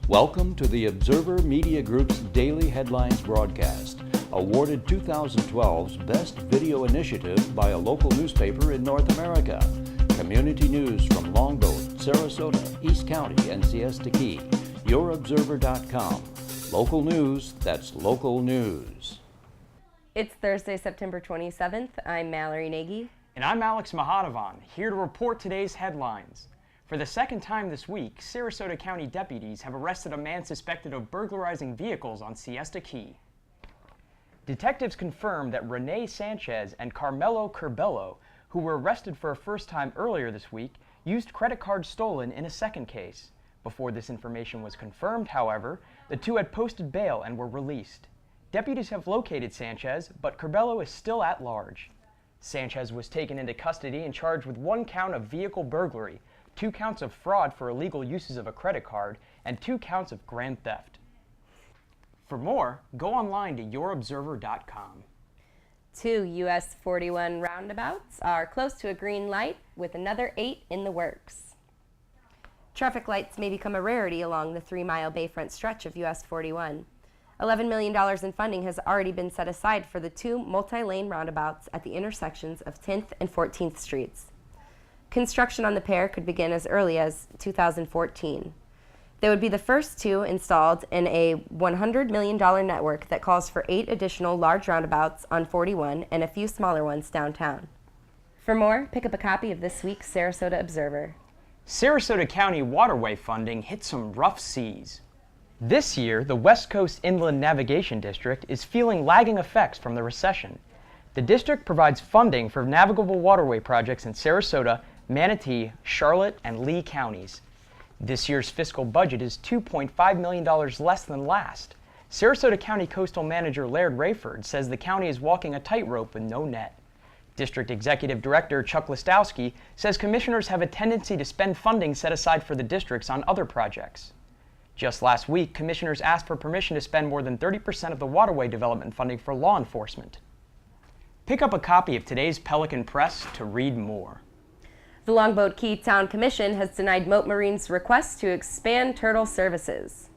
Welcome to the Observer Media Group's Daily Headlines broadcast, awarded 2012's Best Video Initiative by a local newspaper in North America. Community news from Longboat, Sarasota, East County, and Siesta Key. YourObserver.com. Local news that's local news. It's Thursday, September 27th. I'm Mallory Nagy. And I'm Alex Mahadavan, here to report today's headlines. For the second time this week, Sarasota County deputies have arrested a man suspected of burglarizing vehicles on Siesta Key. Detectives confirmed that Rene Sanchez and Carmelo Curbelo, who were arrested for a first time earlier this week, used credit cards stolen in a second case. Before this information was confirmed, however, the two had posted bail and were released. Deputies have located Sanchez, but Curbelo is still at large. Sanchez was taken into custody and charged with 1 count of vehicle burglary, 2 counts of fraud for illegal uses of a credit card, and 2 counts of grand theft. For more, go online to YourObserver.com. 2 US 41 roundabouts are close to a green light, with another 8 in the works. Traffic lights may become a rarity along the 3-mile bayfront stretch of US 41. $11 million in funding has already been set aside for the 2 multi-lane roundabouts at the intersections of 10th and 14th Streets. Construction on the pair could begin as early as 2014. They would be the first 2 installed in a $100 million network that calls for 8 additional large roundabouts on 41 and a few smaller ones downtown. For more, pick up a copy of this week's Sarasota Observer. Sarasota County Waterway funding hit some rough seas. This year, the West Coast Inland Navigation District is feeling lagging effects from the recession. The district provides funding for navigable waterway projects in Sarasota, Manatee, Charlotte, and Lee counties. This year's fiscal budget is $2.5 million less than last. Sarasota County Coastal Manager Laird Rayford says the county is walking a tightrope with no net. District Executive Director Chuck Listowski says commissioners have a tendency to spend funding set aside for the districts on other projects. Just last week, commissioners asked for permission to spend more than 30% of the waterway development funding for law enforcement. Pick up a copy of today's Pelican Press to read more. The Longboat Key Town Commission has denied Mote Marine's request to expand turtle services.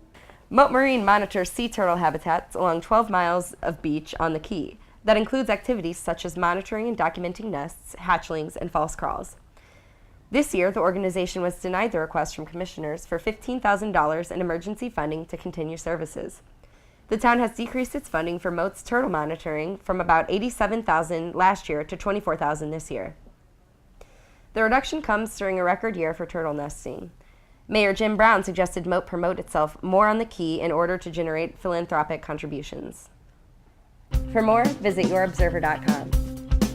Mote Marine monitors sea turtle habitats along 12 miles of beach on the Key. That includes activities such as monitoring and documenting nests, hatchlings, and false crawls. This year, the organization was denied the request from commissioners for $15,000 in emergency funding to continue services. The town has decreased its funding for Mote's turtle monitoring from about $87,000 last year to $24,000 this year. The reduction comes during a record year for turtle nesting. Mayor Jim Brown suggested Mote promote itself more on the Key in order to generate philanthropic contributions. For more, visit YourObserver.com.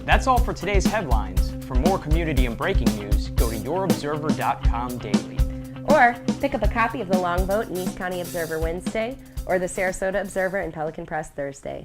That's all for today's headlines. For more community and breaking news, go to YourObserver.com daily. Or pick up a copy of the Longboat and East County Observer Wednesday or the Sarasota Observer and Pelican Press Thursday.